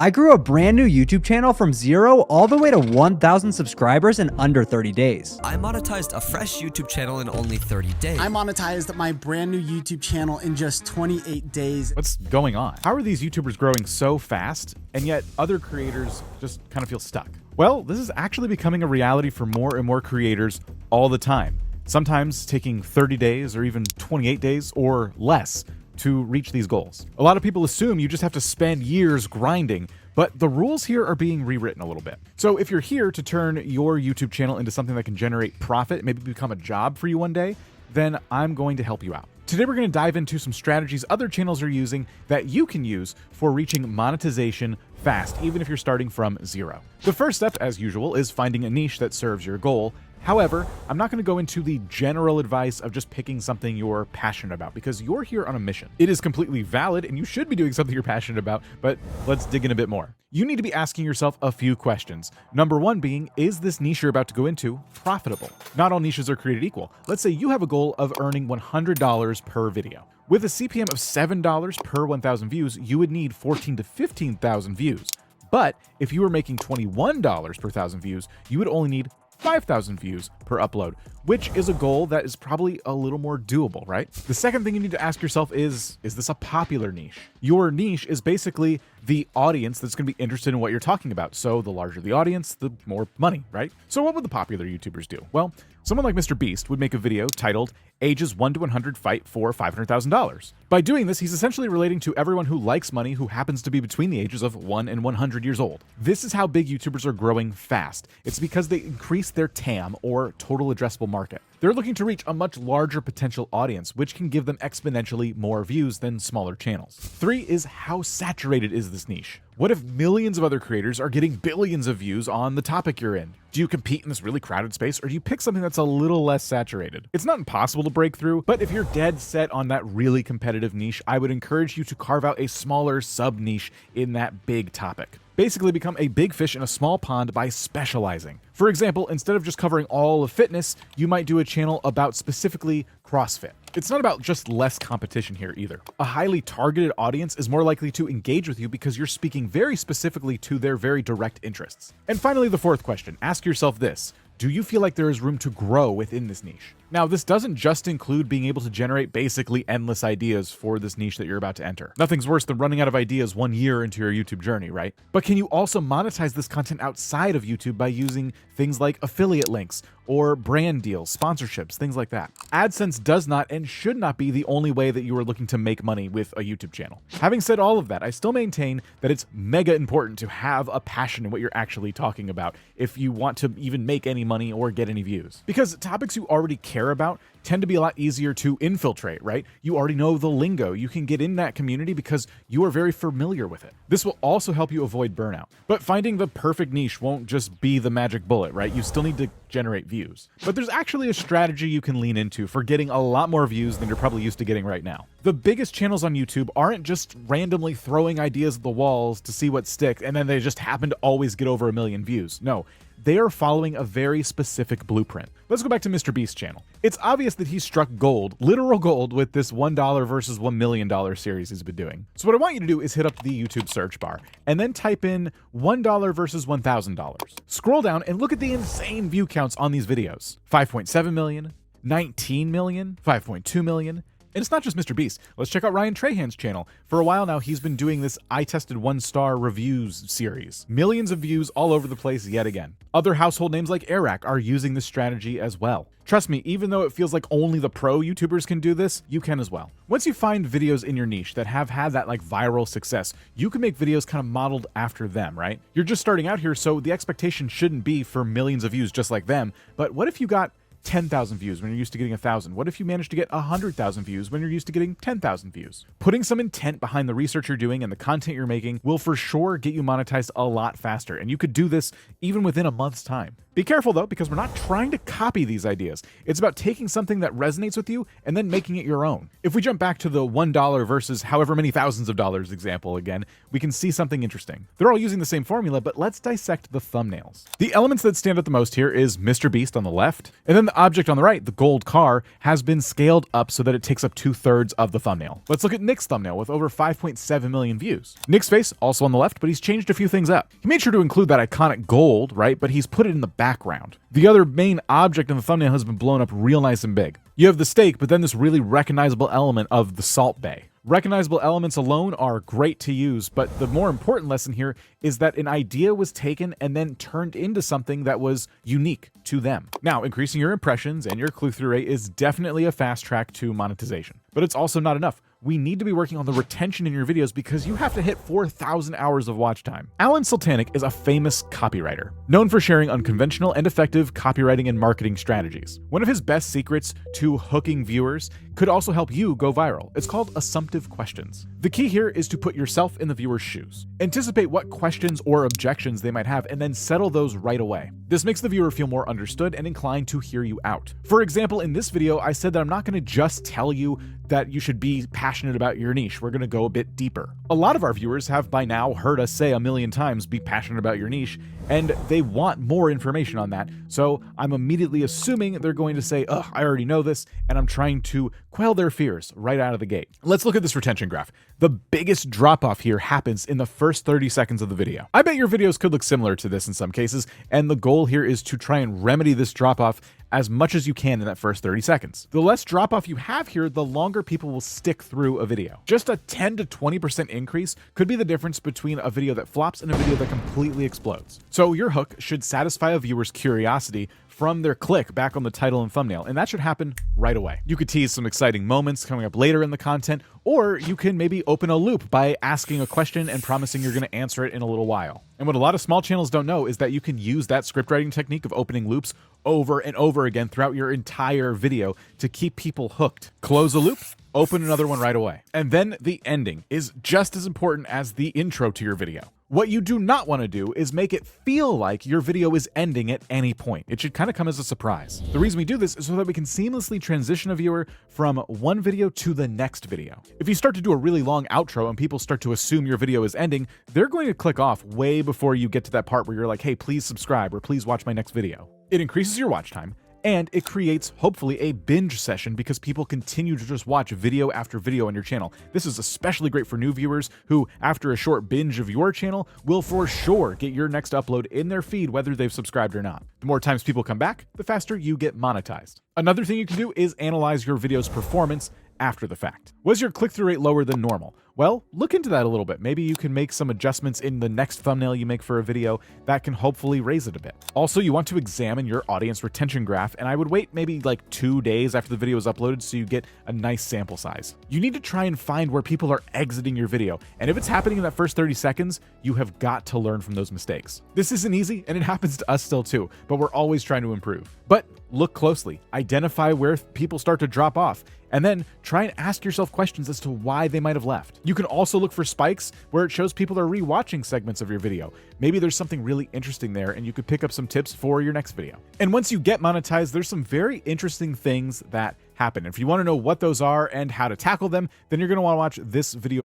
I grew a brand new YouTube channel from 0 all the way to 1,000 subscribers in under 30 days. I monetized a fresh YouTube channel in only 30 days. I monetized my brand new YouTube channel in just 28 days. What's going on? How are these YouTubers growing so fast, and yet other creators just kind of feel stuck? Well, this is actually becoming a reality for more and more creators all the time. Sometimes taking 30 days or even 28 days or less to reach these goals. A lot of people assume you just have to spend years grinding, but the rules here are being rewritten a little bit. So if you're here to turn your YouTube channel into something that can generate profit, maybe become a job for you one day, then I'm going to help you out. Today we're going to dive into some strategies other channels are using that you can use for reaching monetization fast, even if you're starting from 0. The first step, as usual, is finding a niche that serves your goal. However, I'm not going to go into the general advice of just picking something you're passionate about, because you're here on a mission. It is completely valid and you should be doing something you're passionate about, but let's dig in a bit more. You need to be asking yourself a few questions. Number one being, is this niche you're about to go into profitable? Not all niches are created equal. Let's say you have a goal of earning $100 per video. With a CPM of $7 per 1,000 views, you would need 14 to 15,000 views. But if you were making $21 per 1,000 views, you would only need 5,000 views per upload, which is a goal that is probably a little more doable, right? The second thing you need to ask yourself is this a popular niche? Your niche is basically the audience that's going to be interested in what you're talking about. So the larger the audience, the more money, right? So what would the popular YouTubers do? Well, someone like Mr. Beast would make a video titled "Ages 1 to 100 Fight for $500,000. By doing this, he's essentially relating to everyone who likes money who happens to be between the ages of 1 and 100 years old. This is how big YouTubers are growing fast. It's because they increase their TAM, or total addressable market. They're looking to reach a much larger potential audience, which can give them exponentially more views than smaller channels. 3 is, how saturated is this niche? What if millions of other creators are getting billions of views on the topic you're in? Do you compete in this really crowded space, or do you pick something that's a little less saturated? It's not impossible to break through, but if you're dead set on that really competitive niche, I would encourage you to carve out a smaller sub-niche in that big topic. Basically become a big fish in a small pond by specializing. For example, instead of just covering all of fitness, you might do a channel about specifically CrossFit. It's not about just less competition here either. A highly targeted audience is more likely to engage with you because you're speaking very specifically to their very direct interests. And finally, the fourth question, ask yourself this: do you feel like there is room to grow within this niche? Now, this doesn't just include being able to generate basically endless ideas for this niche that you're about to enter. Nothing's worse than running out of ideas 1 year into your YouTube journey, right? But can you also monetize this content outside of YouTube by using things like affiliate links or brand deals, sponsorships, things like that? AdSense does not and should not be the only way that you are looking to make money with a YouTube channel. Having said all of that, I still maintain that it's mega important to have a passion in what you're actually talking about if you want to even make any money or get any views. Because topics you already care about tend to be a lot easier to infiltrate, right? You already know the lingo. You can get in that community because you are very familiar with it. This will also help you avoid burnout. But finding the perfect niche won't just be the magic bullet, right? You still need to generate views. But there's actually a strategy you can lean into for getting a lot more views than you're probably used to getting right now. The biggest channels on YouTube aren't just randomly throwing ideas at the walls to see what sticks, and then they just happen to always get over 1 million views. No, they are following a very specific blueprint. Let's go back to Mr. Beast's channel. It's obvious that he struck gold, literal gold, with this $1 versus $1 million series he's been doing. So what I want you to do is hit up the YouTube search bar and then type in $1 versus $1,000. Scroll down and look at the insane view counts on these videos. 5.7 million, 19 million, 5.2 million. And it's not just Mr. Beast. Let's check out Ryan Trahan's channel. For a while now, he's been doing this I Tested 1-star reviews series. Millions of views all over the place yet again. Other household names like Eric are using this strategy as well. Trust me, even though it feels like only the pro YouTubers can do this, you can as well. Once you find videos in your niche that have had that viral success, you can make videos kind of modeled after them, right? You're just starting out here, so the expectation shouldn't be for millions of views just like them. But what if you got 10,000 views when you're used to getting 1,000? What if you managed to get 100,000 views when you're used to getting 10,000 views? Putting some intent behind the research you're doing and the content you're making will for sure get you monetized a lot faster. And you could do this even within a month's time. Be careful though, because we're not trying to copy these ideas. It's about taking something that resonates with you and then making it your own. If we jump back to the $1 versus however many thousands of dollars example again, we can see something interesting. They're all using the same formula, but let's dissect the thumbnails. The elements that stand out the most here is Mr. Beast on the left, and then the object on the right, the gold car, has been scaled up so that it takes up 2/3 of the thumbnail. Let's look at Nick's thumbnail with over 5.7 million views. Nick's face also on the left, but he's changed a few things up. He made sure to include that iconic gold, right? But he's put it in the background. The other main object in the thumbnail has been blown up real nice and big. You have the steak, but then this really recognizable element of the Salt Bay. Recognizable elements alone are great to use, but the more important lesson here is that an idea was taken and then turned into something that was unique to them. Now, increasing your impressions and your click-through rate is definitely a fast track to monetization, but it's also not enough. We need to be working on the retention in your videos because you have to hit 4,000 hours of watch time. Alan Sultanic is a famous copywriter, known for sharing unconventional and effective copywriting and marketing strategies. One of his best secrets to hooking viewers could also help you go viral. It's called assumptive questions. The key here is to put yourself in the viewer's shoes. Anticipate what questions or objections they might have and then settle those right away. This makes the viewer feel more understood and inclined to hear you out. For example, in this video, I said that I'm not going to just tell you that you should be passionate about your niche. We're going to go a bit deeper. A lot of our viewers have by now heard us say a million times, be passionate about your niche, and they want more information on that. So I'm immediately assuming they're going to say, ugh, I already know this, and I'm trying to quell their fears right out of the gate. Let's look at this retention graph. The biggest drop off here happens in the first 30 seconds of the video. I bet your videos could look similar to this in some cases, and the goal here is to try and remedy this drop off as much as you can in that first 30 seconds. The less drop off you have here, the longer people will stick through a video. Just a 10 to 20% increase could be the difference between a video that flops and a video that completely explodes. So your hook should satisfy a viewer's curiosity from their click back on the title and thumbnail, and that should happen right away. You could tease some exciting moments coming up later in the content, or you can maybe open a loop by asking a question and promising you're going to answer it in a little while. And what a lot of small channels don't know is that you can use that script writing technique of opening loops over and over again throughout your entire video to keep people hooked. Close a loop, open another one right away. And then the ending is just as important as the intro to your video. What you do not want to do is make it feel like your video is ending at any point. It should kind of come as a surprise. The reason we do this is so that we can seamlessly transition a viewer from one video to the next video. If you start to do a really long outro and people start to assume your video is ending, they're going to click off way before you get to that part where you're like, hey, please subscribe or please watch my next video. It increases your watch time, and it creates, hopefully, a binge session because people continue to just watch video after video on your channel. This is especially great for new viewers who, after a short binge of your channel, will for sure get your next upload in their feed whether they've subscribed or not. The more times people come back, the faster you get monetized. Another thing you can do is analyze your video's performance after the fact. Was your click-through rate lower than normal? Well, look into that a little bit. Maybe you can make some adjustments in the next thumbnail you make for a video that can hopefully raise it a bit. Also, you want to examine your audience retention graph, and I would wait maybe like 2 days after the video is uploaded so you get a nice sample size. You need to try and find where people are exiting your video, and if it's happening in that first 30 seconds, you have got to learn from those mistakes. This isn't easy, and it happens to us still too, but we're always trying to improve. But look closely, identify where people start to drop off, and then try and ask yourself questions as to why they might have left. You can also look for spikes where it shows people are rewatching segments of your video. Maybe there's something really interesting there and you could pick up some tips for your next video. And once you get monetized, there's some very interesting things that happen. If you want to know what those are and how to tackle them, then you're going to want to watch this video.